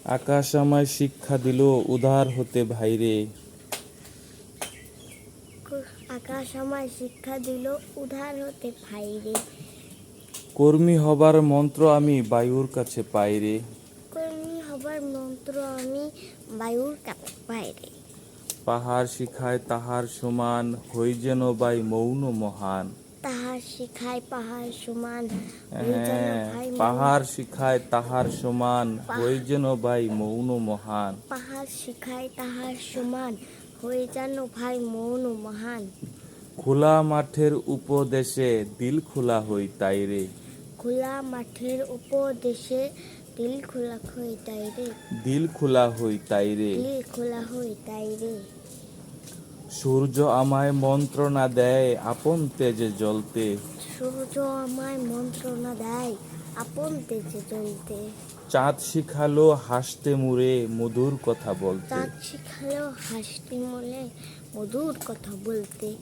আকাশ আমায় শিক্ষা দিল উদার হতে ভাইরে। আকাশ আমায় শিক্ষা দিল উদার হতে ভাইরে। কর্মী হবার মন্ত্র আমি বায়ুর কাছে পাইরে। কর্মী হবার মন্ত্র আমি বায়ুর কাছে পাইরে। পাহাড় শিখায় তাহার সমান হই যেন বাই মৌন মহান। তাহার শিখায় পাহাড় সমান হই যেন ভাই পাহাড় শিখায় তাহার সমান হই যেন বাই মৌন মহান। পাহাড় শিখায় তাহার সমান হয়ে যেন ভাই মৌন মহান। খোলা মাঠের উপদেশে দিল খোলা হই তাইরে। খোলা মাঠের উপদেশে দিল খোলা হই তাইরে। দিল খোলা হই তাইরে। দিল খোলা হই তাইরে। সূর্য আমায় মন্ত্রণা দেয় আপন তেজে জ্বলতে। সূর্য আমায় মন্ত্রণা দেয় আপন তেজে জ্বলতে। চাঁদ শিখালো হাসতে মুড়ে মধুর কথা বলতে। চাঁদ শিখালো হাসতে মুড়ে মধুর কথা বলতে।